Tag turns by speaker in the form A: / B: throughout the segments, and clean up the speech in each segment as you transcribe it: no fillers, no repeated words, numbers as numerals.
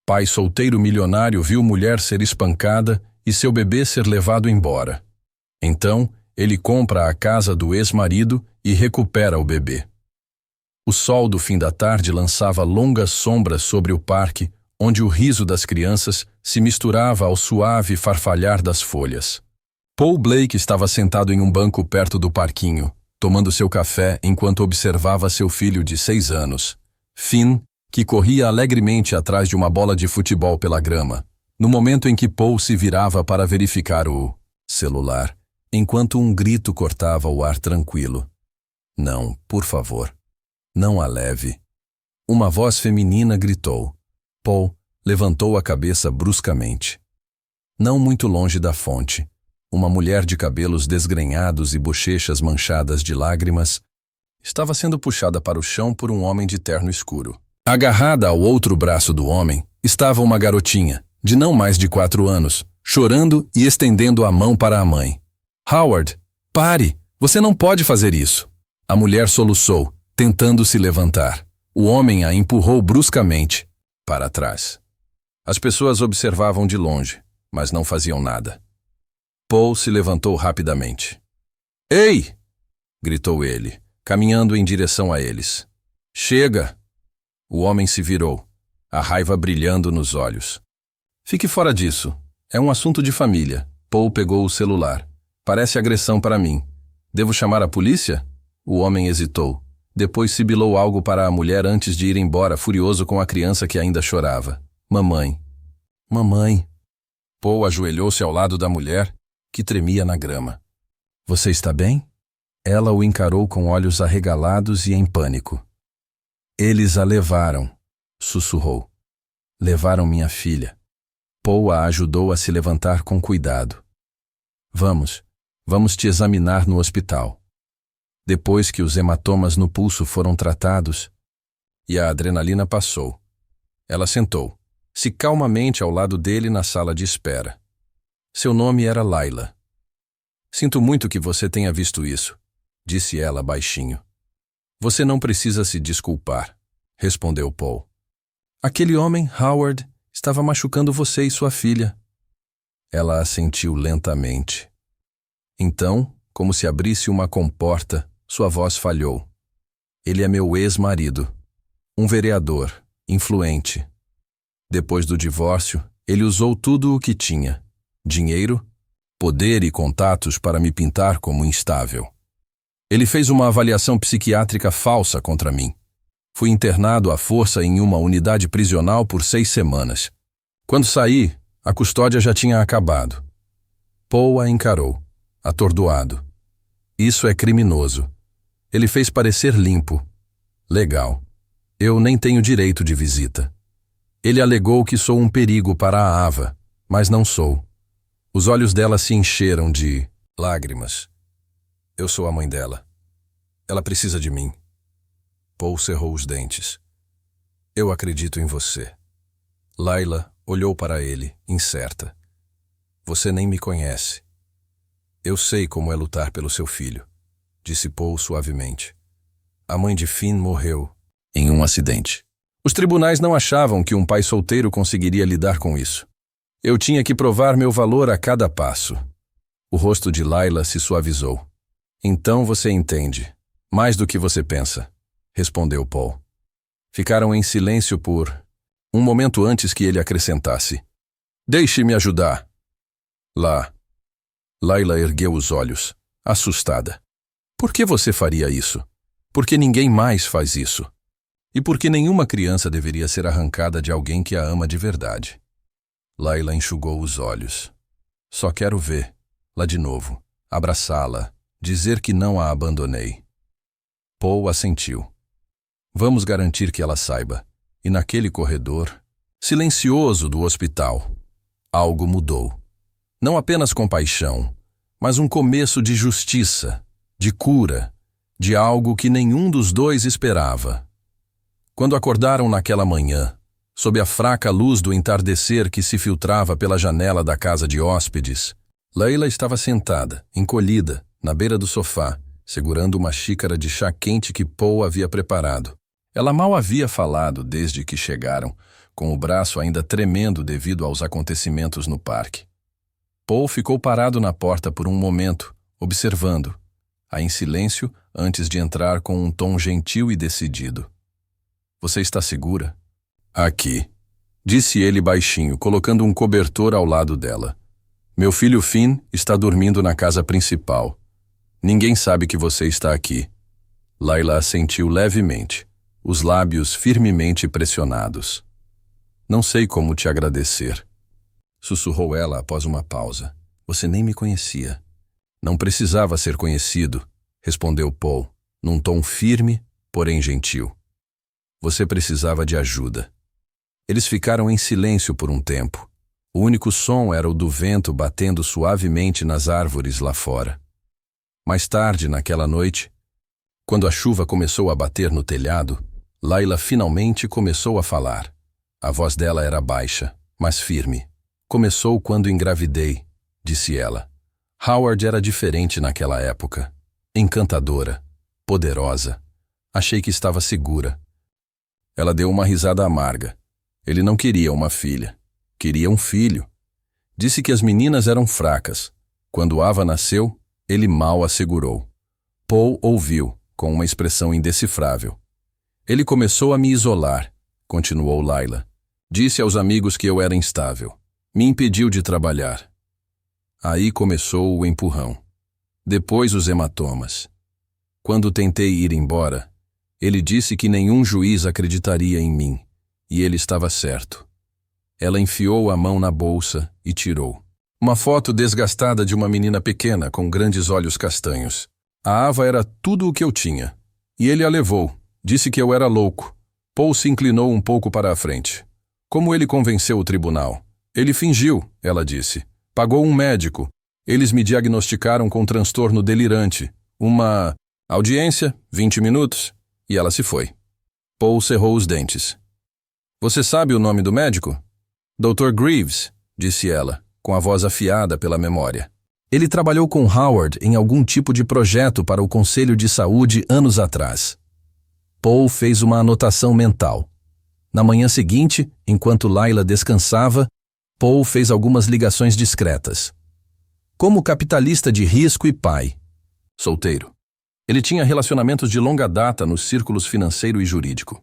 A: Pai solteiro milionário viu mulher ser espancada e seu bebê ser levado embora. Então, ele compra a casa do ex-marido e recupera o bebê. O sol do fim da tarde lançava longas sombras sobre o parque, onde o riso das crianças se misturava ao suave farfalhar das folhas. Paul Blake estava sentado em um banco perto do parquinho, tomando seu café enquanto observava seu filho de 6 anos, Finn, que corria alegremente atrás de uma bola de futebol pela grama, no momento em que Paul se virava para verificar o celular, enquanto um grito cortava o ar tranquilo. Não, por favor, não a leve. Uma voz feminina gritou. Paul levantou a cabeça bruscamente. Não muito longe da fonte, uma mulher de cabelos desgrenhados e bochechas manchadas de lágrimas estava sendo puxada para o chão por um homem de terno escuro. Agarrada ao outro braço do homem estava uma garotinha, de não mais de 4 anos, chorando e estendendo a mão para a mãe. Howard, pare! Você não pode fazer isso! A mulher soluçou, tentando se levantar. O homem a empurrou bruscamente para trás. As pessoas observavam de longe, mas não faziam nada. Paul se levantou rapidamente. Ei! Gritou ele, caminhando em direção a eles. Chega! O homem se virou, a raiva brilhando nos olhos. Fique fora disso. É um assunto de família. Paul pegou o celular. Parece agressão para mim. Devo chamar a polícia? O homem hesitou. Depois sibilou algo para a mulher antes de ir embora, furioso com a criança que ainda chorava. Mamãe. Mamãe. Paul ajoelhou-se ao lado da mulher, que tremia na grama. Você está bem? Ela o encarou com olhos arregalados e em pânico. Eles a levaram, sussurrou. Levaram minha filha. Paul a ajudou a se levantar com cuidado. Vamos te examinar no hospital. Depois que os hematomas no pulso foram tratados e a adrenalina passou, ela sentou-se calmamente ao lado dele na sala de espera. Seu nome era Layla. Sinto muito que você tenha visto isso, disse ela baixinho. Você não precisa se desculpar, respondeu Paul. Aquele homem, Howard, estava machucando você e sua filha. Ela assentiu lentamente. Então, como se abrisse uma comporta, sua voz falhou. Ele é meu ex-marido, um vereador, influente. Depois do divórcio, ele usou tudo o que tinha: dinheiro, poder e contatos para me pintar como instável. Ele fez uma avaliação psiquiátrica falsa contra mim. Fui internado à força em uma unidade prisional por 6 semanas. Quando saí, a custódia já tinha acabado. Paul a encarou, atordoado. Isso é criminoso. Ele fez parecer limpo. Legal. Eu nem tenho direito de visita. Ele alegou que sou um perigo para a Ava, mas não sou. Os olhos dela se encheram de lágrimas. Eu sou a mãe dela. Ela precisa de mim. Paul cerrou os dentes. Eu acredito em você. Layla olhou para ele, incerta. Você nem me conhece. Eu sei como é lutar pelo seu filho, disse Paul suavemente. A mãe de Finn morreu em um acidente. Os tribunais não achavam que um pai solteiro conseguiria lidar com isso. Eu tinha que provar meu valor a cada passo. O rosto de Layla se suavizou. Então você entende, mais do que você pensa, respondeu Paul. Ficaram em silêncio por um momento antes que ele acrescentasse. Deixe-me ajudar. Layla ergueu os olhos, assustada. Por que você faria isso? Porque ninguém mais faz isso. E porque nenhuma criança deveria ser arrancada de alguém que a ama de verdade. Layla enxugou os olhos. Só quero vê-la de novo, abraçá-la, dizer que não a abandonei. Paul assentiu. Vamos garantir que ela saiba. E naquele corredor, silencioso do hospital, algo mudou. Não apenas compaixão, mas um começo de justiça, de cura, de algo que nenhum dos dois esperava. Quando acordaram naquela manhã, sob a fraca luz do entardecer que se filtrava pela janela da casa de hóspedes, Layla estava sentada, encolhida, na beira do sofá, segurando uma xícara de chá quente que Paul havia preparado. Ela mal havia falado desde que chegaram, com o braço ainda tremendo devido aos acontecimentos no parque. Paul ficou parado na porta por um momento, observando, em silêncio, antes de entrar com um tom gentil e decidido. Você está segura? Aqui, disse ele baixinho, colocando um cobertor ao lado dela. Meu filho Finn está dormindo na casa principal. Ninguém sabe que você está aqui. Layla assentiu levemente, os lábios firmemente pressionados. Não sei como te agradecer, sussurrou ela após uma pausa. Você nem me conhecia. Não precisava ser conhecido, respondeu Paul, num tom firme, porém gentil. Você precisava de ajuda. Eles ficaram em silêncio por um tempo. O único som era o do vento batendo suavemente nas árvores lá fora. Mais tarde, naquela noite, quando a chuva começou a bater no telhado, Layla finalmente começou a falar. A voz dela era baixa, mas firme. Começou quando engravidei, disse ela. Howard era diferente naquela época. Encantadora, poderosa. Achei que estava segura. Ela deu uma risada amarga. Ele não queria uma filha. Queria um filho. Disse que as meninas eram fracas. Quando Ava nasceu, ele mal a segurou. Paul ouviu, com uma expressão indecifrável. Ele começou a me isolar, continuou Layla. Disse aos amigos que eu era instável. Me impediu de trabalhar. Aí começou o empurrão. Depois os hematomas. Quando tentei ir embora, ele disse que nenhum juiz acreditaria em mim, e ele estava certo. Ela enfiou a mão na bolsa e tirou. Uma foto desgastada de uma menina pequena com grandes olhos castanhos. A Ava era tudo o que eu tinha. E ele a levou. Disse que eu era louco. Paul se inclinou um pouco para a frente. Como ele convenceu o tribunal? Ele fingiu, ela disse. Pagou um médico. Eles me diagnosticaram com transtorno delirante. Uma audiência, 20 minutos, e ela se foi. Paul cerrou os dentes. Você sabe o nome do médico? Dr. Greaves, disse ela, com a voz afiada pela memória. Ele trabalhou com Howard em algum tipo de projeto para o Conselho de Saúde anos atrás. Paul fez uma anotação mental. Na manhã seguinte, enquanto Layla descansava, Paul fez algumas ligações discretas. Como capitalista de risco e pai. Solteiro. Ele tinha relacionamentos de longa data nos círculos financeiro e jurídico.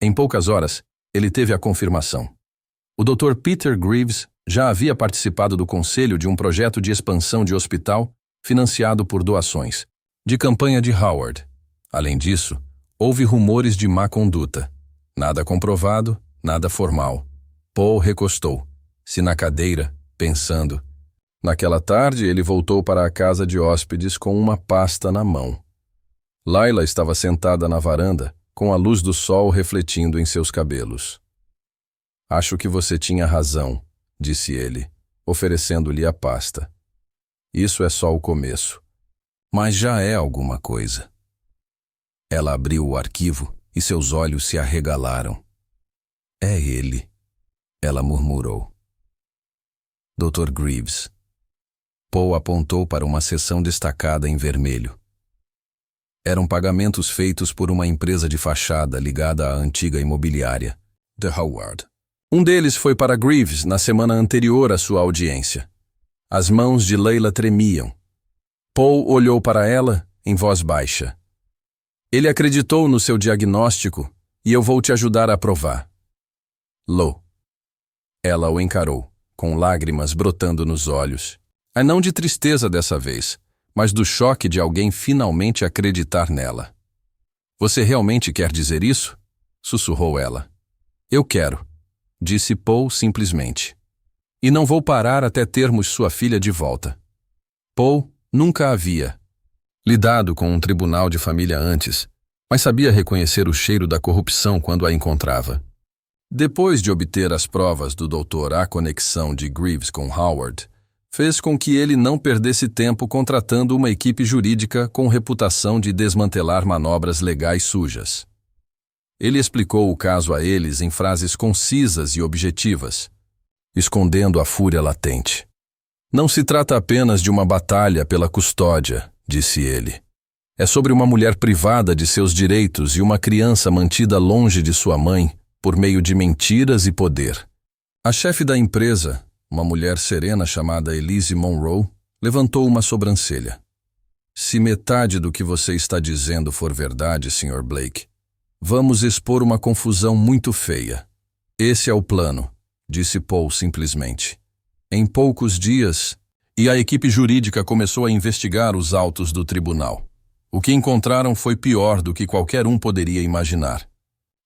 A: Em poucas horas, ele teve a confirmação. O Dr. Peter Greaves já havia participado do conselho de um projeto de expansão de hospital financiado por doações, de campanha de Howard. Além disso, houve rumores de má conduta. Nada comprovado, nada formal. Paul recostou-se na cadeira, pensando. Naquela tarde, ele voltou para a casa de hóspedes com uma pasta na mão. Layla estava sentada na varanda, com a luz do sol refletindo em seus cabelos. Acho que você tinha razão, disse ele, oferecendo-lhe a pasta. Isso é só o começo. Mas já é alguma coisa. Ela abriu o arquivo e seus olhos se arregalaram. É ele, ela murmurou. Dr. Greaves. Paul apontou para uma seção destacada em vermelho. Eram pagamentos feitos por uma empresa de fachada ligada à antiga imobiliária, The Howard. Um deles foi para Greaves na semana anterior à sua audiência. As mãos de Layla tremiam. Paul olhou para ela em voz baixa. Ele acreditou no seu diagnóstico e eu vou te ajudar a provar. Lo. Ela o encarou, com lágrimas brotando nos olhos. Não de tristeza dessa vez, mas do choque de alguém finalmente acreditar nela. Você realmente quer dizer isso? Sussurrou ela. Eu quero, disse Paul simplesmente. E não vou parar até termos sua filha de volta. Paul nunca havia lidado com um tribunal de família antes, mas sabia reconhecer o cheiro da corrupção quando a encontrava. Depois de obter as provas do doutor à conexão de Greaves com Howard, fez com que ele não perdesse tempo contratando uma equipe jurídica com reputação de desmantelar manobras legais sujas. Ele explicou o caso a eles em frases concisas e objetivas, escondendo a fúria latente. Não se trata apenas de uma batalha pela custódia, disse ele. É sobre uma mulher privada de seus direitos e uma criança mantida longe de sua mãe por meio de mentiras e poder. A chefe da empresa, uma mulher serena chamada Elise Monroe, levantou uma sobrancelha. Se metade do que você está dizendo for verdade, Sr. Blake, vamos expor uma confusão muito feia. Esse é o plano, disse Paul simplesmente. Em poucos dias, e a equipe jurídica começou a investigar os autos do tribunal. O que encontraram foi pior do que qualquer um poderia imaginar.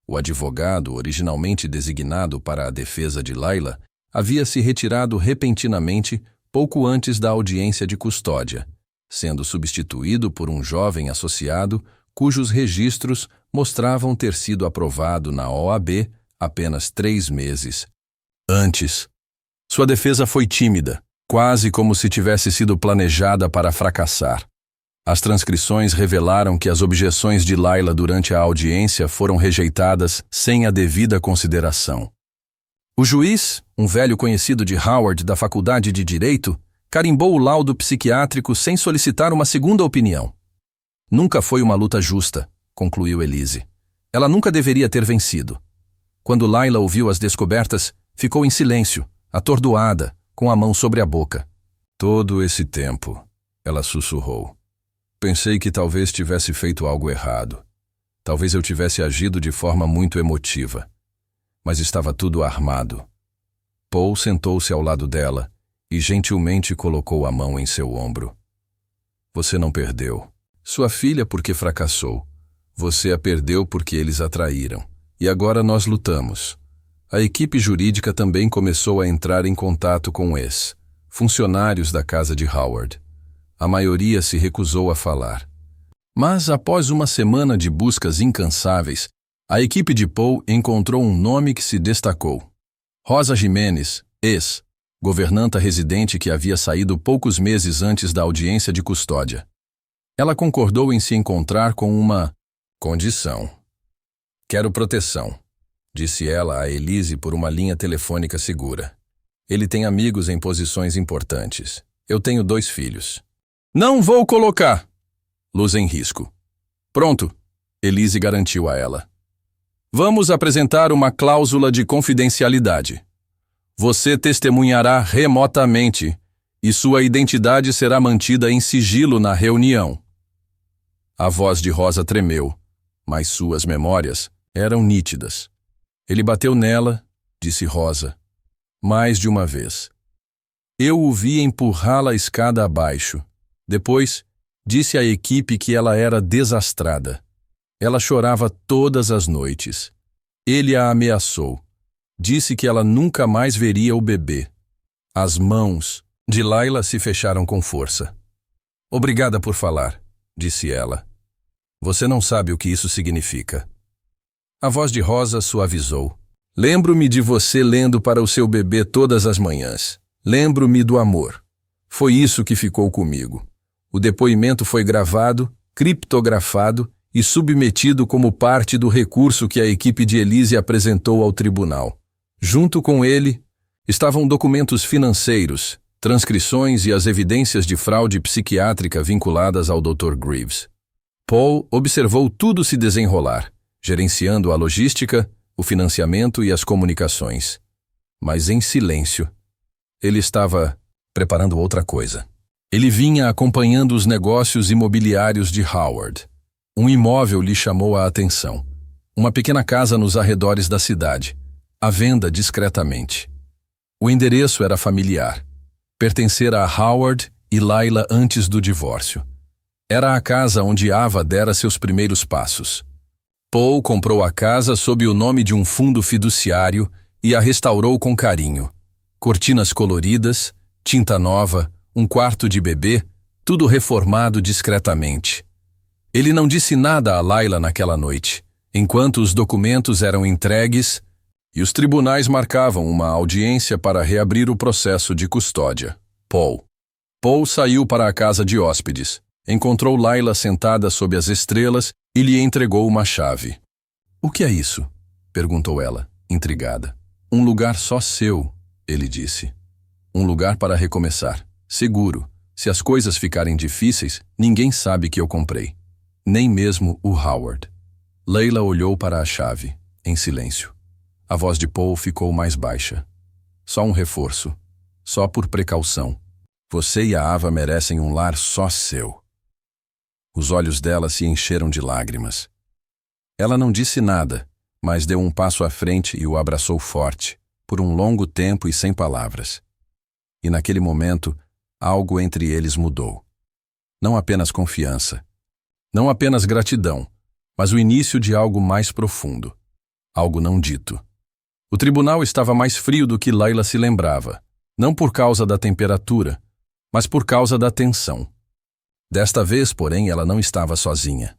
A: O advogado, originalmente designado para a defesa de Layla, havia se retirado repentinamente pouco antes da audiência de custódia, sendo substituído por um jovem associado cujos registros mostravam ter sido aprovado na OAB apenas 3 meses antes. Sua defesa foi tímida, quase como se tivesse sido planejada para fracassar. As transcrições revelaram que as objeções de Layla durante a audiência foram rejeitadas sem a devida consideração. O juiz, um velho conhecido de Howard da Faculdade de Direito, carimbou o laudo psiquiátrico sem solicitar uma segunda opinião. Nunca foi uma luta justa, concluiu Elise. Ela nunca deveria ter vencido. Quando Layla ouviu as descobertas, ficou em silêncio, atordoada, com a mão sobre a boca. Todo esse tempo, ela sussurrou. Pensei que talvez tivesse feito algo errado. Talvez eu tivesse agido de forma muito emotiva. Mas estava tudo armado. Paul sentou-se ao lado dela e gentilmente colocou a mão em seu ombro. Você não perdeu. Sua filha porque fracassou. Você a perdeu porque eles a traíram. E agora nós lutamos. A equipe jurídica também começou a entrar em contato com funcionários da casa de Howard. A maioria se recusou a falar. Mas, após uma semana de buscas incansáveis, a equipe de Paul encontrou um nome que se destacou. Rosa Jimenez, governanta residente que havia saído poucos meses antes da audiência de custódia. Ela concordou em se encontrar com uma condição. Quero proteção, disse ela a Elise por uma linha telefônica segura. Ele tem amigos em posições importantes. Eu tenho 2 filhos. Não vou colocar! Luz em risco. Pronto, Elise garantiu a ela. Vamos apresentar uma cláusula de confidencialidade. Você testemunhará remotamente e sua identidade será mantida em sigilo na reunião. A voz de Rosa tremeu, mas suas memórias eram nítidas. Ele bateu nela, disse Rosa, mais de uma vez. Eu o vi empurrá-la a escada abaixo. Depois, disse à equipe que ela era desastrada. Ela chorava todas as noites. Ele a ameaçou. Disse que ela nunca mais veria o bebê. As mãos de Layla se fecharam com força. Obrigada por falar, disse ela. Você não sabe o que isso significa. A voz de Rosa suavizou. Lembro-me de você lendo para o seu bebê todas as manhãs. Lembro-me do amor. Foi isso que ficou comigo. O depoimento foi gravado, criptografado e submetido como parte do recurso que a equipe de Elise apresentou ao tribunal. Junto com ele, estavam documentos financeiros, transcrições e as evidências de fraude psiquiátrica vinculadas ao Dr. Greaves. Paul observou tudo se desenrolar, gerenciando a logística, o financiamento e as comunicações. Mas em silêncio. Ele estava preparando outra coisa. Ele vinha acompanhando os negócios imobiliários de Howard. Um imóvel lhe chamou a atenção. Uma pequena casa nos arredores da cidade, à venda discretamente. O endereço era familiar. Pertencera a Howard e Layla antes do divórcio. Era a casa onde Ava dera seus primeiros passos. Paul comprou a casa sob o nome de um fundo fiduciário e a restaurou com carinho. Cortinas coloridas, tinta nova, um quarto de bebê, tudo reformado discretamente. Ele não disse nada a Layla naquela noite, enquanto os documentos eram entregues e os tribunais marcavam uma audiência para reabrir o processo de custódia. Paul saiu para a casa de hóspedes, encontrou Layla sentada sob as estrelas e lhe entregou uma chave. O que é isso? Perguntou ela, intrigada. Um lugar só seu, ele disse. Um lugar para recomeçar. Seguro. Se as coisas ficarem difíceis, ninguém sabe que eu comprei. Nem mesmo o Howard. Layla olhou para a chave, em silêncio. A voz de Paul ficou mais baixa. Só um reforço. Só por precaução. Você e a Ava merecem um lar só seu. Os olhos dela se encheram de lágrimas. Ela não disse nada, mas deu um passo à frente e o abraçou forte, por um longo tempo e sem palavras. E naquele momento, algo entre eles mudou. Não apenas confiança, não apenas gratidão, mas o início de algo mais profundo. Algo não dito. O tribunal estava mais frio do que Layla se lembrava, não por causa da temperatura, mas por causa da tensão. Desta vez, porém, ela não estava sozinha.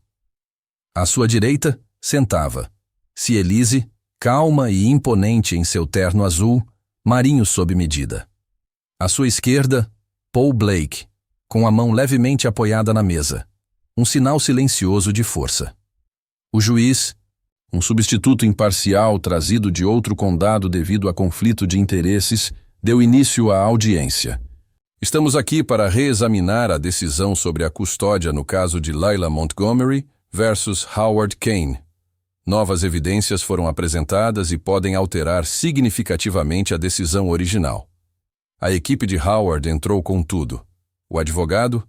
A: À sua direita, sentava Cielise, calma e imponente em seu terno azul, marinho sob medida. À sua esquerda, Paul Blake, com a mão levemente apoiada na mesa, um sinal silencioso de força. O juiz, um substituto imparcial trazido de outro condado devido a conflito de interesses, deu início à audiência. Estamos aqui para reexaminar a decisão sobre a custódia no caso de Layla Montgomery versus Howard Kane. Novas evidências foram apresentadas e podem alterar significativamente a decisão original. A equipe de Howard entrou com tudo. O advogado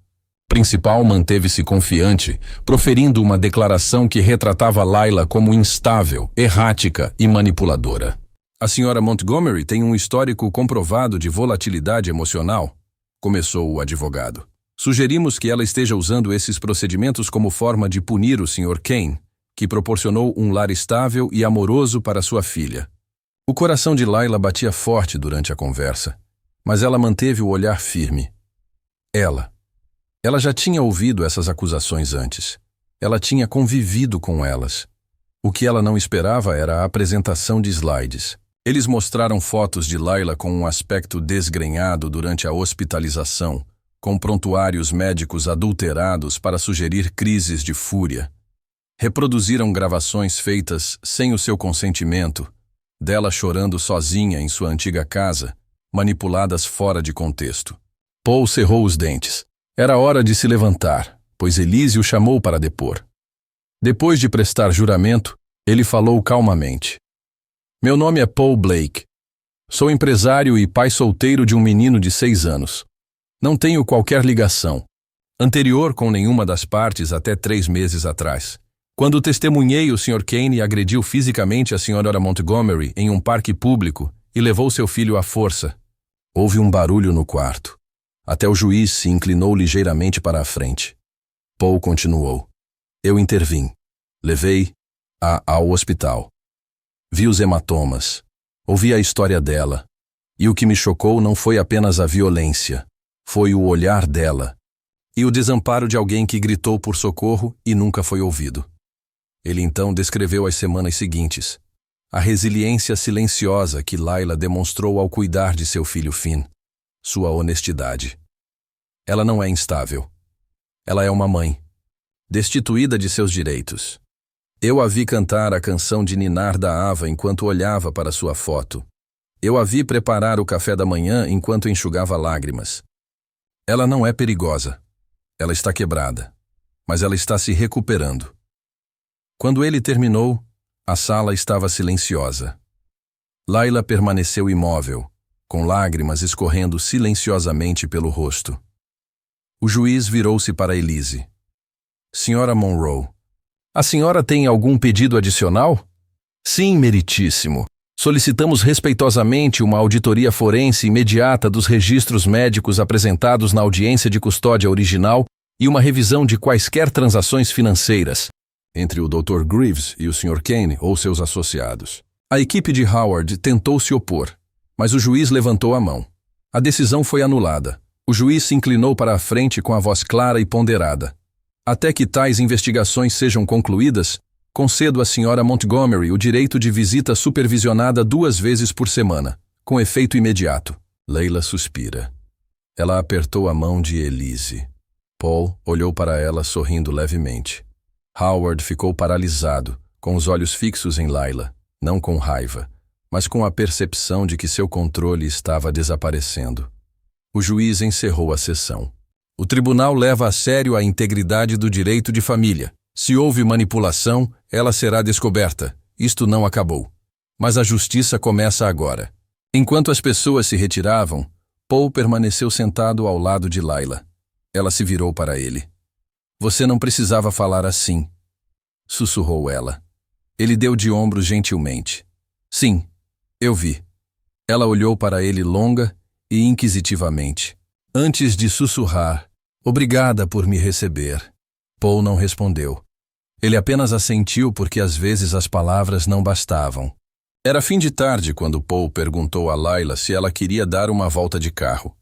A: principal manteve-se confiante, proferindo uma declaração que retratava Layla como instável, errática e manipuladora. A senhora Montgomery tem um histórico comprovado de volatilidade emocional, começou o advogado. Sugerimos que ela esteja usando esses procedimentos como forma de punir o Sr. Kane, que proporcionou um lar estável e amoroso para sua filha. O coração de Layla batia forte durante a conversa, mas ela manteve o olhar firme. Ela já tinha ouvido essas acusações antes. Ela tinha convivido com elas. O que ela não esperava era a apresentação de slides. Eles mostraram fotos de Layla com um aspecto desgrenhado durante a hospitalização, com prontuários médicos adulterados para sugerir crises de fúria. Reproduziram gravações feitas sem o seu consentimento, dela chorando sozinha em sua antiga casa, manipuladas fora de contexto. Paul cerrou os dentes. Era hora de se levantar, pois Elise o chamou para depor. Depois de prestar juramento, ele falou calmamente. Meu nome é Paul Blake. Sou empresário e pai solteiro de um menino de 6 anos. Não tenho qualquer ligação anterior com nenhuma das partes até 3 meses atrás, quando testemunhei o Sr. Kane agrediu fisicamente a Sra. Montgomery em um parque público e levou seu filho à força. Houve um barulho no quarto. Até o juiz se inclinou ligeiramente para a frente. Paul continuou. Eu intervim. Levei-a ao hospital. Vi os hematomas. Ouvi a história dela. E o que me chocou não foi apenas a violência. Foi o olhar dela. E o desamparo de alguém que gritou por socorro e nunca foi ouvido. Ele então descreveu as semanas seguintes. A resiliência silenciosa que Layla demonstrou ao cuidar de seu filho Finn. Sua honestidade. Ela não é instável. Ela é uma mãe, destituída de seus direitos. Eu a vi cantar a canção de ninar da Ava enquanto olhava para sua foto. Eu a vi preparar o café da manhã enquanto enxugava lágrimas. Ela não é perigosa. Ela está quebrada, mas ela está se recuperando. Quando ele terminou, a sala estava silenciosa. Layla permaneceu imóvel, com lágrimas escorrendo silenciosamente pelo rosto. O juiz virou-se para Elise. Senhora Monroe, a senhora tem algum pedido adicional? Sim, meritíssimo. Solicitamos respeitosamente uma auditoria forense imediata dos registros médicos apresentados na audiência de custódia original e uma revisão de quaisquer transações financeiras entre o Dr. Greaves e o Sr. Kane ou seus associados. A equipe de Howard tentou se opor, mas o juiz levantou a mão. A decisão foi anulada. O juiz se inclinou para a frente com a voz clara e ponderada. Até que tais investigações sejam concluídas, concedo à senhora Montgomery o direito de visita supervisionada 2 vezes por semana, com efeito imediato. Layla suspira. Ela apertou a mão de Elise. Paul olhou para ela sorrindo levemente. Howard ficou paralisado, com os olhos fixos em Layla, não com raiva, mas com a percepção de que seu controle estava desaparecendo. O juiz encerrou a sessão. O tribunal leva a sério a integridade do direito de família. Se houve manipulação, ela será descoberta. Isto não acabou. Mas a justiça começa agora. Enquanto as pessoas se retiravam, Paul permaneceu sentado ao lado de Layla. Ela se virou para ele. Você não precisava falar assim, sussurrou ela. Ele deu de ombros gentilmente. Sim, eu vi. Ela olhou para ele longa e inquisitivamente. Antes de sussurrar, obrigada por me receber. Paul não respondeu. Ele apenas assentiu porque às vezes as palavras não bastavam. Era fim de tarde quando Paul perguntou a Layla se ela queria dar uma volta de carro.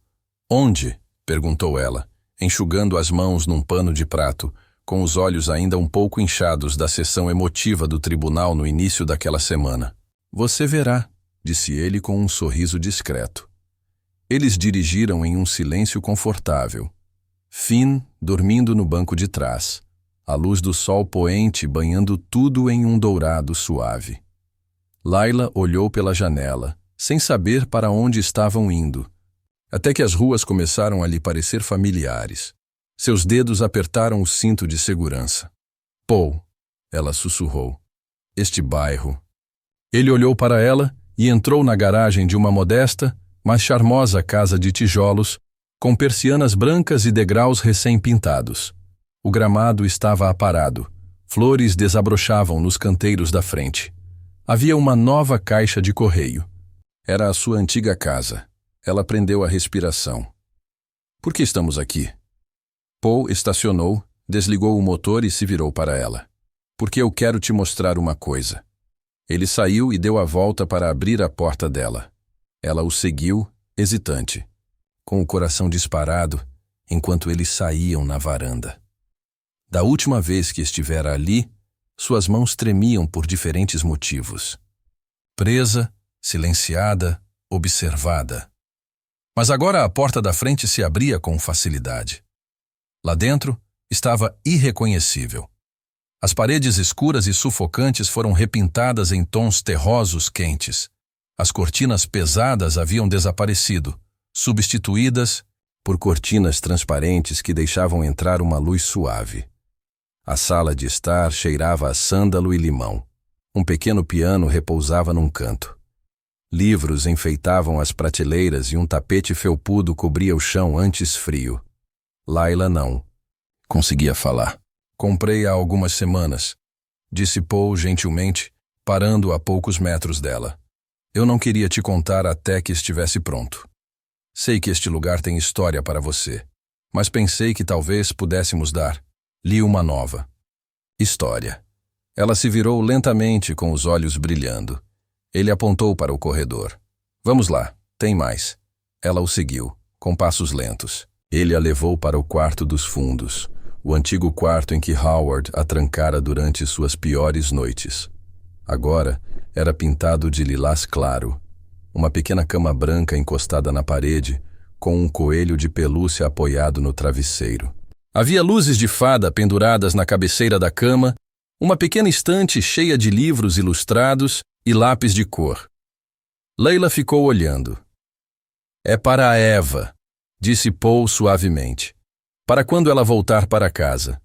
A: Onde? Perguntou ela, enxugando as mãos num pano de prato, com os olhos ainda um pouco inchados da sessão emotiva do tribunal no início daquela semana. Você verá, disse ele com um sorriso discreto. Eles dirigiram em um silêncio confortável. Finn dormindo no banco de trás, a luz do sol poente banhando tudo em um dourado suave. Layla olhou pela janela, sem saber para onde estavam indo, até que as ruas começaram a lhe parecer familiares. Seus dedos apertaram o cinto de segurança. Paul, ela sussurrou. Este bairro. Ele olhou para ela e entrou na garagem de uma modesta, mas charmosa casa de tijolos, com persianas brancas e degraus recém-pintados. O gramado estava aparado. Flores desabrochavam nos canteiros da frente. Havia uma nova caixa de correio. Era a sua antiga casa. Ela prendeu a respiração. Por que estamos aqui? Paul estacionou, desligou o motor e se virou para ela. Porque eu quero te mostrar uma coisa. Ele saiu e deu a volta para abrir a porta dela. Ela o seguiu, hesitante, com o coração disparado, enquanto eles saíam na varanda. Da última vez que estivera ali, suas mãos tremiam por diferentes motivos. Presa, silenciada, observada. Mas agora a porta da frente se abria com facilidade. Lá dentro, estava irreconhecível. As paredes escuras e sufocantes foram repintadas em tons terrosos quentes. As cortinas pesadas haviam desaparecido, substituídas por cortinas transparentes que deixavam entrar uma luz suave. A sala de estar cheirava a sândalo e limão. Um pequeno piano repousava num canto. Livros enfeitavam as prateleiras e um tapete felpudo cobria o chão antes frio. Layla não conseguia falar. Comprei há algumas semanas, disse Paul gentilmente, parando a poucos metros dela. Eu não queria te contar até que estivesse pronto. Sei que este lugar tem história para você, mas pensei que talvez pudéssemos dar-lhe uma nova história. Ela se virou lentamente com os olhos brilhando. Ele apontou para o corredor. Vamos lá, tem mais. Ela o seguiu, com passos lentos. Ele a levou para o quarto dos fundos, o antigo quarto em que Howard a trancara durante suas piores noites. Agora era pintado de lilás claro, uma pequena cama branca encostada na parede, com um coelho de pelúcia apoiado no travesseiro. Havia luzes de fada penduradas na cabeceira da cama, uma pequena estante cheia de livros ilustrados e lápis de cor. Layla ficou olhando. É para a Eva, disse Paul suavemente. Para quando ela voltar para casa.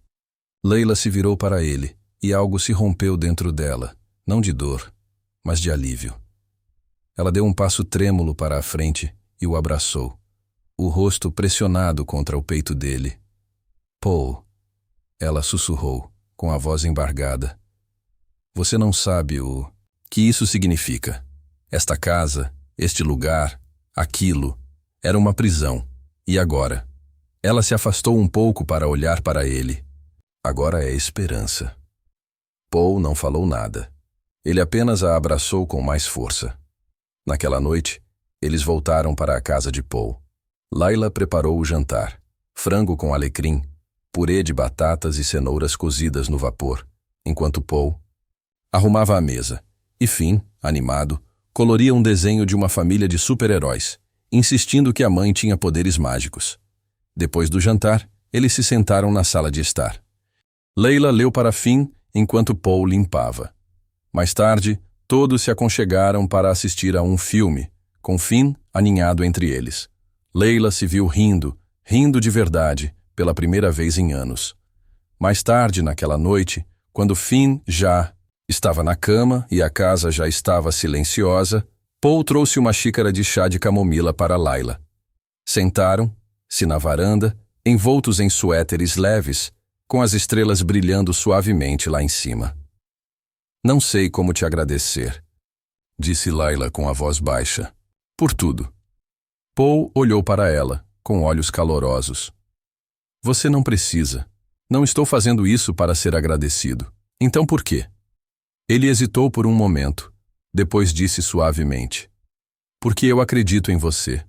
A: Layla se virou para ele, e algo se rompeu dentro dela, não de dor, mas de alívio. Ela deu um passo trêmulo para a frente e o abraçou, o rosto pressionado contra o peito dele. Paul, ela sussurrou, com a voz embargada. Você não sabe o que isso significa. Esta casa, este lugar, aquilo, era uma prisão. E agora? Ela se afastou um pouco para olhar para ele. Agora é esperança. Paul não falou nada. Ele apenas a abraçou com mais força. Naquela noite, eles voltaram para a casa de Paul. Layla preparou o jantar. Frango com alecrim, purê de batatas e cenouras cozidas no vapor, enquanto Paul arrumava a mesa. E Finn, animado, coloria um desenho de uma família de super-heróis, insistindo que a mãe tinha poderes mágicos. Depois do jantar, eles se sentaram na sala de estar. Layla leu para Finn enquanto Paul limpava. Mais tarde, todos se aconchegaram para assistir a um filme, com Finn aninhado entre eles. Layla se viu rindo de verdade, pela primeira vez em anos. Mais tarde, naquela noite, quando Finn já Estava na cama e a casa já estava silenciosa. Paul trouxe uma xícara de chá de camomila para Layla. Sentaram-se na varanda, envoltos em suéteres leves, com as estrelas brilhando suavemente lá em cima. Não sei como te agradecer, disse Layla com a voz baixa. Por tudo. Paul olhou para ela, com olhos calorosos. Você não precisa. Não estou fazendo isso para ser agradecido. Então por quê? Ele hesitou por um momento. Depois disse suavemente. Porque eu acredito em você.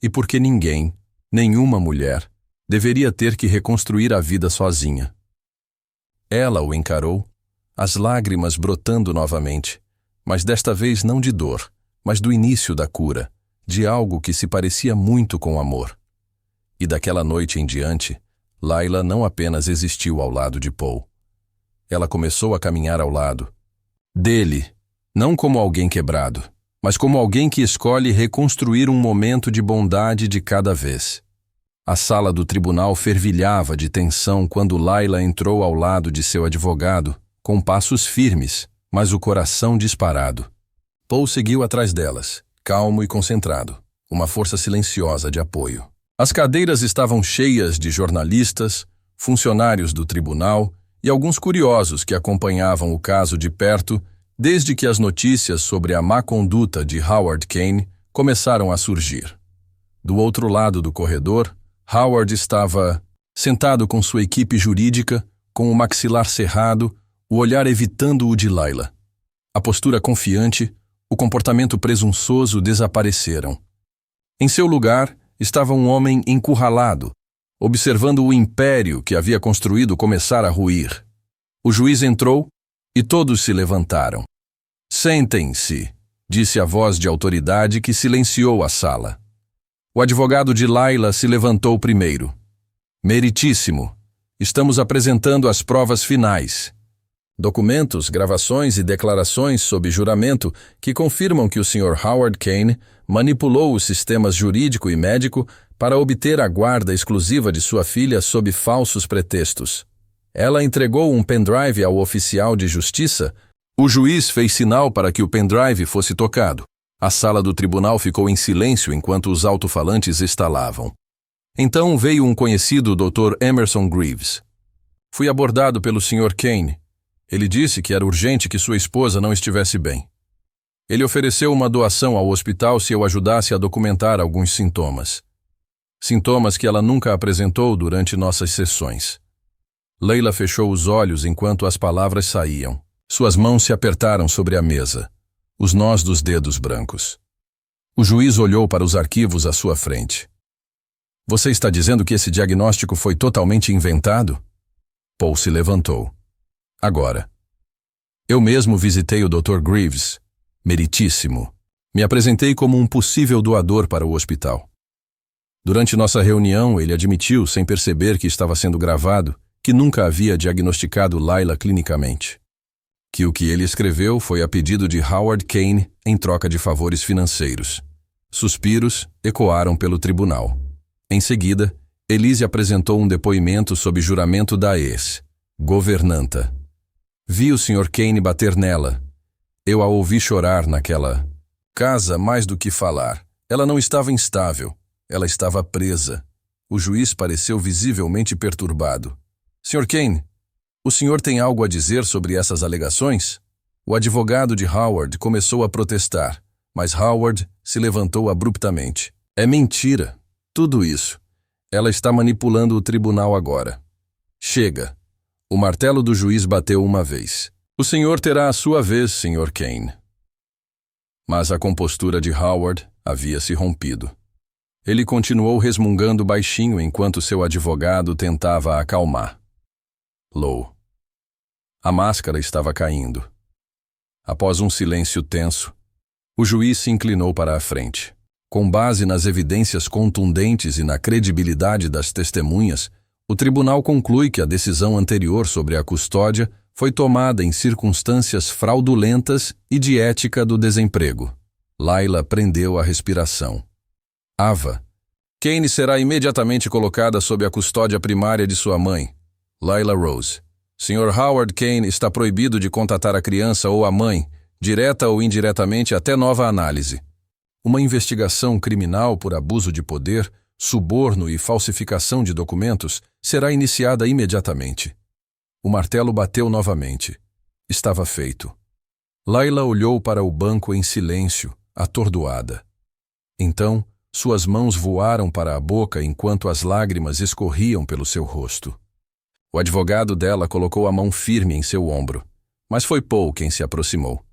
A: E porque ninguém, nenhuma mulher, deveria ter que reconstruir a vida sozinha. Ela o encarou, as lágrimas brotando novamente, mas desta vez não de dor, mas do início da cura, de algo que se parecia muito com amor. E daquela noite em diante, Layla não apenas existiu ao lado de Paul. Ela começou a caminhar ao lado dele, não como alguém quebrado, mas como alguém que escolhe reconstruir um momento de bondade de cada vez. A sala do tribunal fervilhava de tensão quando Layla entrou ao lado de seu advogado, com passos firmes, mas o coração disparado. Paul seguiu atrás delas, calmo e concentrado, uma força silenciosa de apoio. As cadeiras estavam cheias de jornalistas, funcionários do tribunal e alguns curiosos que acompanhavam o caso de perto desde que as notícias sobre a má conduta de Howard Kane começaram a surgir. Do outro lado do corredor, Howard estava sentado com sua equipe jurídica, com o maxilar cerrado, o olhar evitando o de Layla. A postura confiante, o comportamento presunçoso desapareceram. Em seu lugar, estava um homem encurralado, observando o império que havia construído começar a ruir. O juiz entrou e todos se levantaram. Sentem-se, disse a voz de autoridade que silenciou a sala. O advogado de Layla se levantou primeiro. Meritíssimo, estamos apresentando as provas finais. Documentos, gravações e declarações sob juramento que confirmam que o Sr. Howard Kane manipulou os sistemas jurídico e médico para obter a guarda exclusiva de sua filha sob falsos pretextos. Ela entregou um pendrive ao oficial de justiça. O juiz fez sinal para que o pendrive fosse tocado. A sala do tribunal ficou em silêncio enquanto os alto-falantes estalavam. Então veio um conhecido Dr. Emerson Greaves. Fui abordado pelo Sr. Kane. Ele disse que era urgente que sua esposa não estivesse bem. Ele ofereceu uma doação ao hospital se eu ajudasse a documentar alguns sintomas. Sintomas que ela nunca apresentou durante nossas sessões. Layla fechou os olhos enquanto as palavras saíam. Suas mãos se apertaram sobre a mesa, os nós dos dedos brancos. O juiz olhou para os arquivos à sua frente. Você está dizendo que esse diagnóstico foi totalmente inventado? Paul se levantou. Agora. Eu mesmo visitei o Dr. Greaves, meritíssimo. Me apresentei como um possível doador para o hospital. Durante nossa reunião, ele admitiu, sem perceber que estava sendo gravado, que nunca havia diagnosticado Layla clinicamente. Que o que ele escreveu foi a pedido de Howard Kane em troca de favores financeiros. Suspiros ecoaram pelo tribunal. Em seguida, Elise apresentou um depoimento sob juramento da ex-governanta. Vi o Sr. Kane bater nela. Eu a ouvi chorar naquela casa mais do que falar. Ela não estava instável. Ela estava presa. O juiz pareceu visivelmente perturbado. Sr. Kane, o senhor tem algo a dizer sobre essas alegações? O advogado de Howard começou a protestar, mas Howard se levantou abruptamente. É mentira. Tudo isso. Ela está manipulando o tribunal agora. Chega. O martelo do juiz bateu uma vez. O senhor terá a sua vez, Sr. Kane. Mas a compostura de Howard havia se rompido. Ele continuou resmungando baixinho enquanto seu advogado tentava acalmar. Lou. A máscara estava caindo. Após um silêncio tenso, o juiz se inclinou para a frente. Com base nas evidências contundentes e na credibilidade das testemunhas, o tribunal conclui que a decisão anterior sobre a custódia foi tomada em circunstâncias fraudulentas e de ética do desemprego. Layla prendeu a respiração. Ava. Kane será imediatamente colocada sob a custódia primária de sua mãe, Layla Rose. Sr. Howard Kane está proibido de contatar a criança ou a mãe, direta ou indiretamente até nova análise. Uma investigação criminal por abuso de poder, suborno e falsificação de documentos será iniciada imediatamente. O martelo bateu novamente. Estava feito. Layla olhou para o banco em silêncio, atordoada. Então, suas mãos voaram para a boca enquanto as lágrimas escorriam pelo seu rosto. O advogado dela colocou a mão firme em seu ombro, mas foi Paul quem se aproximou,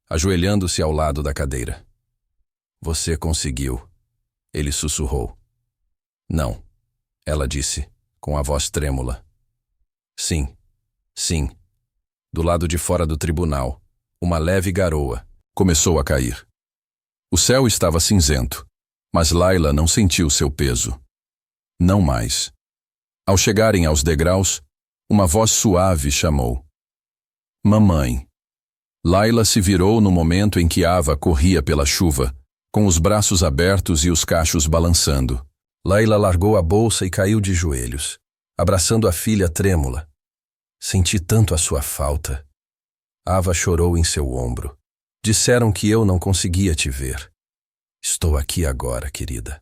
A: ajoelhando-se ao lado da cadeira. Você conseguiu, ele sussurrou. Não, ela disse, com a voz trêmula. Sim, sim. Do lado de fora do tribunal, uma leve garoa começou a cair. O céu estava cinzento, mas Layla não sentiu seu peso. Não mais. Ao chegarem aos degraus, uma voz suave chamou. Mamãe. Layla se virou no momento em que Ava corria pela chuva, com os braços abertos e os cachos balançando. Layla largou a bolsa e caiu de joelhos, abraçando a filha trêmula. Senti tanto a sua falta. Ava chorou em seu ombro. Disseram que eu não conseguia te ver. Estou aqui agora, querida.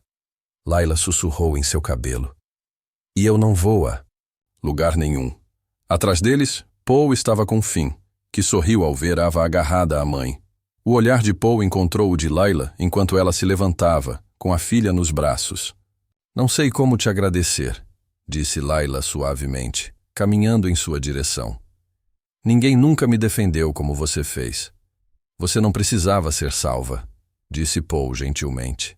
A: Layla sussurrou em seu cabelo. E eu não vou a lugar nenhum. Atrás deles, Paul estava com Finn, que sorriu ao ver Ava agarrada à mãe. O olhar de Paul encontrou o de Layla enquanto ela se levantava, com a filha nos braços. Não sei como te agradecer, disse Layla suavemente, caminhando em sua direção. Ninguém nunca me defendeu como você fez. Você não precisava ser salva, disse Paul gentilmente.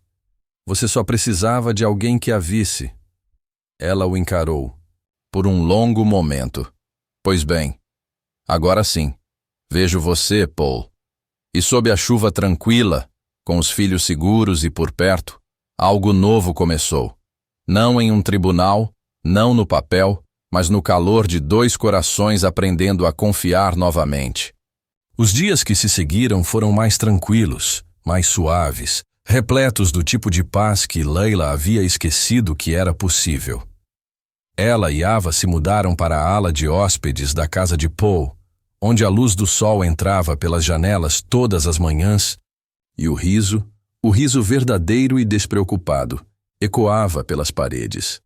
A: Você só precisava de alguém que a visse. Ela o encarou, por um longo momento. Pois bem, agora sim, vejo você, Paul. E sob a chuva tranquila, com os filhos seguros e por perto, algo novo começou. Não em um tribunal, não no papel, mas no calor de dois corações aprendendo a confiar novamente. Os dias que se seguiram foram mais tranquilos, mais suaves, repletos do tipo de paz que Layla havia esquecido que era possível. Ela e Ava se mudaram para a ala de hóspedes da casa de Paul, onde a luz do sol entrava pelas janelas todas as manhãs, e o riso verdadeiro e despreocupado, ecoava pelas paredes.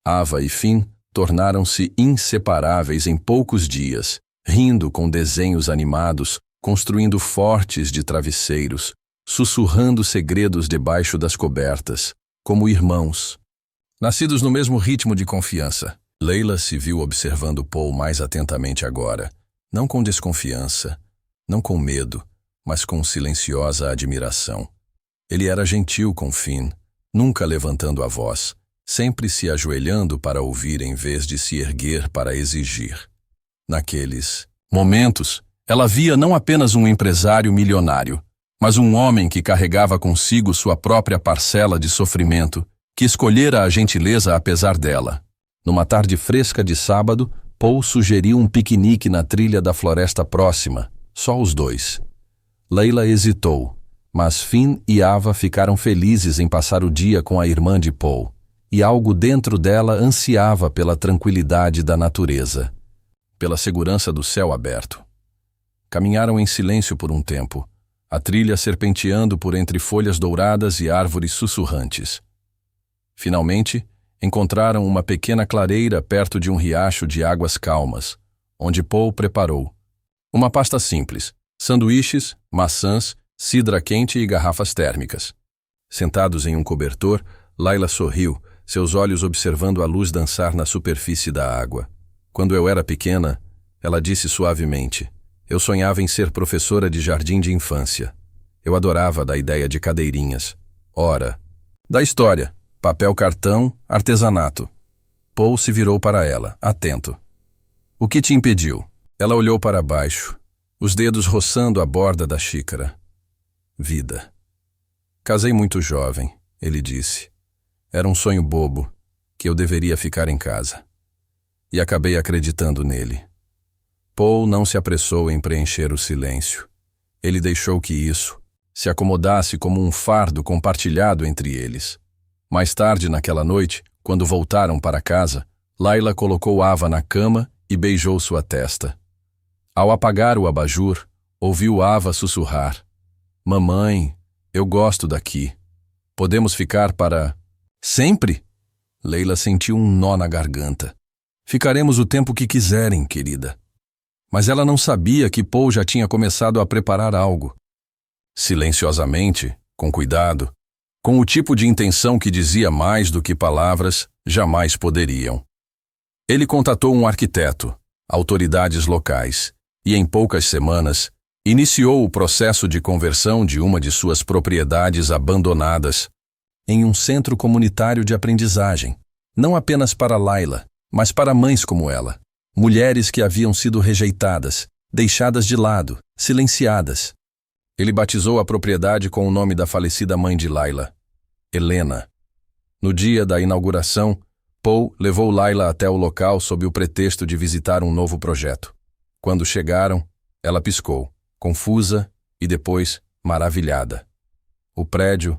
A: Ava e Finn tornaram-se inseparáveis em poucos dias, rindo com desenhos animados, construindo fortes de travesseiros, sussurrando segredos debaixo das cobertas, como irmãos. Nascidos no mesmo ritmo de confiança, Layla se viu observando Paul mais atentamente agora, não com desconfiança, não com medo, mas com silenciosa admiração. Ele era gentil com Finn, nunca levantando a voz, sempre se ajoelhando para ouvir em vez de se erguer para exigir. Naqueles momentos, ela via não apenas um empresário milionário, mas um homem que carregava consigo sua própria parcela de sofrimento, que escolhera a gentileza apesar dela. Numa tarde fresca de sábado, Paul sugeriu um piquenique na trilha da floresta próxima, só os dois. Layla hesitou, mas Finn e Ava ficaram felizes em passar o dia com a irmã de Paul, e algo dentro dela ansiava pela tranquilidade da natureza, pela segurança do céu aberto. Caminharam em silêncio por um tempo, a trilha serpenteando por entre folhas douradas e árvores sussurrantes. Finalmente, encontraram uma pequena clareira perto de um riacho de águas calmas, onde Paul preparou uma pasta simples, sanduíches, maçãs, cidra quente e garrafas térmicas. Sentados em um cobertor, Layla sorriu, seus olhos observando a luz dançar na superfície da água. Quando eu era pequena, ela disse suavemente, eu sonhava em ser professora de jardim de infância. Eu adorava da ideia de cadeirinhas. Ora, da história, papel cartão, artesanato. Paul se virou para ela, atento. O que te impediu? Ela olhou para baixo, os dedos roçando a borda da xícara. Vida. Casei muito jovem, ele disse. Era um sonho bobo, que eu deveria ficar em casa. E acabei acreditando nele. Paul não se apressou em preencher o silêncio. Ele deixou que isso se acomodasse como um fardo compartilhado entre eles. Mais tarde naquela noite, quando voltaram para casa, Layla colocou Ava na cama e beijou sua testa. Ao apagar o abajur, ouviu Ava sussurrar: "Mamãe, eu gosto daqui. Podemos ficar para... sempre?" Leila sentiu um nó na garganta. "Ficaremos o tempo que quiserem, querida." Mas ela não sabia que Paul já tinha começado a preparar algo. Silenciosamente, com cuidado, com o tipo de intenção que dizia mais do que palavras jamais poderiam. Ele contatou um arquiteto, autoridades locais, e em poucas semanas iniciou o processo de conversão de uma de suas propriedades abandonadas em um centro comunitário de aprendizagem, não apenas para Laila, mas para mães como ela, mulheres que haviam sido rejeitadas, deixadas de lado, silenciadas. Ele batizou a propriedade com o nome da falecida mãe de Laila, Helena. No dia da inauguração, Paul levou Laila até o local sob o pretexto de visitar um novo projeto. Quando chegaram, ela piscou, confusa e depois maravilhada. O prédio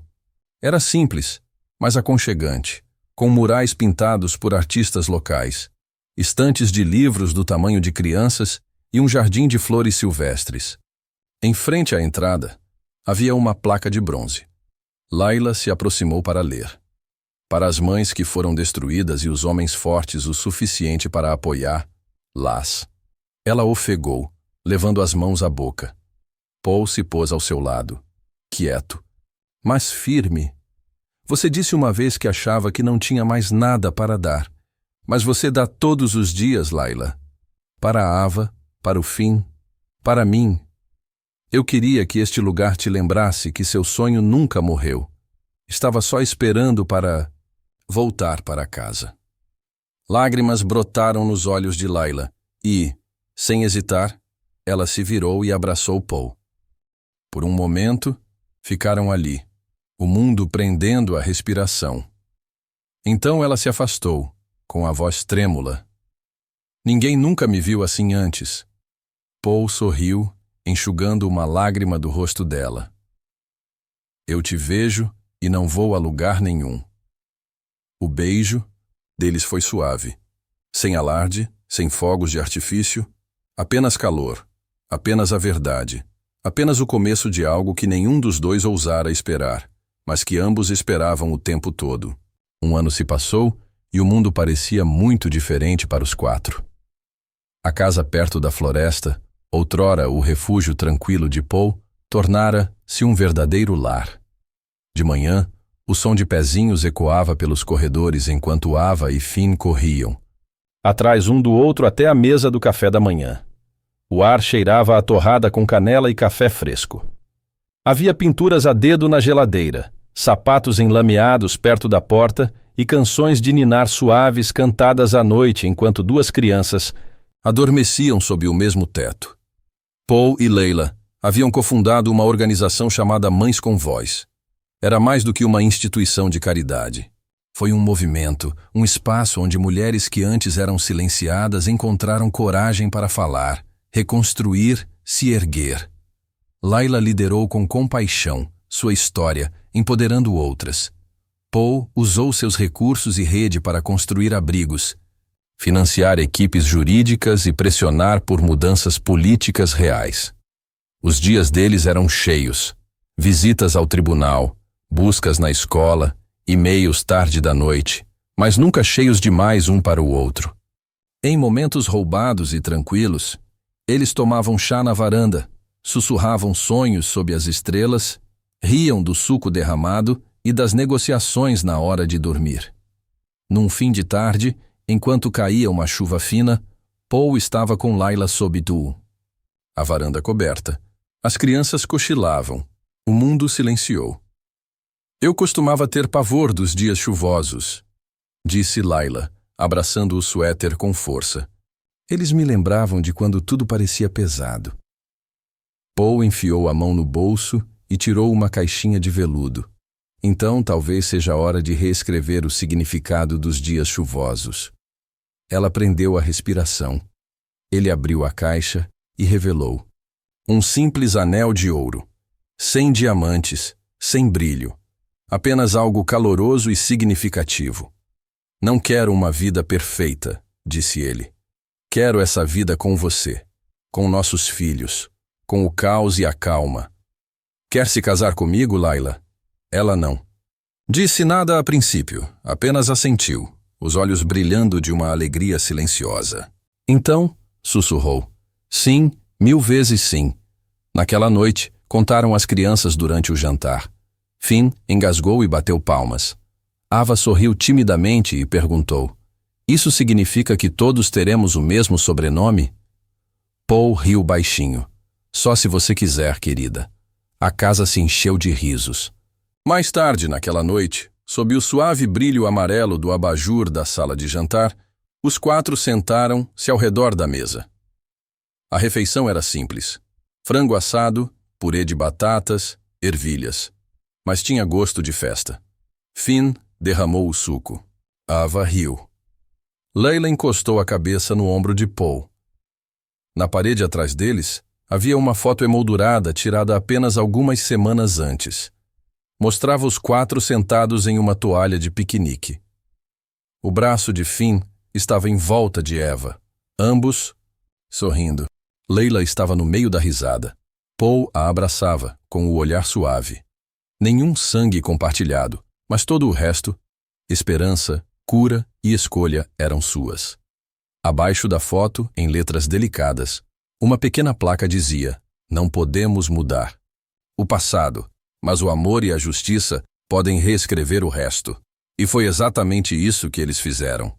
A: era simples, mas aconchegante, com murais pintados por artistas locais, estantes de livros do tamanho de crianças e um jardim de flores silvestres. Em frente à entrada, havia uma placa de bronze. Laila se aproximou para ler. Para as mães que foram destruídas e os homens fortes o suficiente para apoiar, Las. Ela ofegou, levando as mãos à boca. Paul se pôs ao seu lado, quieto, mas firme. "Você disse uma vez que achava que não tinha mais nada para dar, mas você dá todos os dias, Laila. Para a Ava, para o fim, para mim. Eu queria que este lugar te lembrasse que seu sonho nunca morreu. Estava só esperando para voltar para casa." Lágrimas brotaram nos olhos de Laila e, sem hesitar, ela se virou e abraçou Paul. Por um momento, ficaram ali, o mundo prendendo a respiração. Então ela se afastou, com a voz trêmula. "Ninguém nunca me viu assim antes." Paul sorriu, enxugando uma lágrima do rosto dela. "Eu te vejo e não vou a lugar nenhum." O beijo deles foi suave, sem alarde, sem fogos de artifício, apenas calor, apenas a verdade, apenas o começo de algo que nenhum dos dois ousara esperar, mas que ambos esperavam o tempo todo. Um ano se passou e o mundo parecia muito diferente para os quatro. A casa perto da floresta, outrora o refúgio tranquilo de Paul, tornara-se um verdadeiro lar. De manhã, o som de pezinhos ecoava pelos corredores enquanto Ava e Finn corriam, atrás um do outro até a mesa do café da manhã. O ar cheirava a torrada com canela e café fresco. Havia pinturas a dedo na geladeira, sapatos enlameados perto da porta e canções de ninar suaves cantadas à noite enquanto duas crianças adormeciam sob o mesmo teto. Paul e Leila haviam cofundado uma organização chamada Mães com Voz. Era mais do que uma instituição de caridade. Foi um movimento, um espaço onde mulheres que antes eram silenciadas encontraram coragem para falar, reconstruir, se erguer. Laila liderou com compaixão sua história, empoderando outras. Paul usou seus recursos e rede para construir abrigos, financiar equipes jurídicas e pressionar por mudanças políticas reais. Os dias deles eram cheios. Visitas ao tribunal, buscas na escola, e-mails tarde da noite, mas nunca cheios demais um para o outro. Em momentos roubados e tranquilos, eles tomavam chá na varanda, sussurravam sonhos sob as estrelas, riam do suco derramado e das negociações na hora de dormir. Num fim de tarde, enquanto caía uma chuva fina, Paul estava com Laila sob a varanda coberta. As crianças cochilavam. O mundo silenciou. "Eu costumava ter pavor dos dias chuvosos", disse Laila, abraçando o suéter com força. "Eles me lembravam de quando tudo parecia pesado." Paul enfiou a mão no bolso e tirou uma caixinha de veludo. "Então talvez seja a hora de reescrever o significado dos dias chuvosos." Ela prendeu a respiração. Ele abriu a caixa e revelou um simples anel de ouro, sem diamantes, sem brilho, apenas algo caloroso e significativo. "Não quero uma vida perfeita", disse ele. Quero essa vida com você, com nossos filhos, com o caos e a calma. Quer se casar comigo, Layla? Ela não. Disse nada a princípio, apenas assentiu, os olhos brilhando de uma alegria silenciosa. Então, sussurrou. Sim, 1000 vezes sim. Naquela noite, contaram as crianças durante o jantar. Finn engasgou e bateu palmas. Ava sorriu timidamente e perguntou: Isso significa que todos teremos o mesmo sobrenome? Paul riu baixinho. Só se você quiser, querida. A casa se encheu de risos. Mais tarde, naquela noite, sob o suave brilho amarelo do abajur da sala de jantar, os 4 sentaram-se ao redor da mesa. A refeição era simples. Frango assado, purê de batatas, ervilhas. Mas tinha gosto de festa. Finn derramou o suco. Ava riu. Layla encostou a cabeça no ombro de Paul. Na parede atrás deles, havia uma foto emoldurada tirada apenas algumas semanas antes. Mostrava os 4 sentados em uma toalha de piquenique. O braço de Finn estava em volta de Eva, ambos sorrindo. Layla estava no meio da risada. Paul a abraçava, com o olhar suave. Nenhum sangue compartilhado, mas todo o resto, esperança, cura e escolha eram suas. Abaixo da foto, em letras delicadas, uma pequena placa dizia: Não podemos mudar o passado, mas o amor e a justiça podem reescrever o resto. E foi exatamente isso que eles fizeram.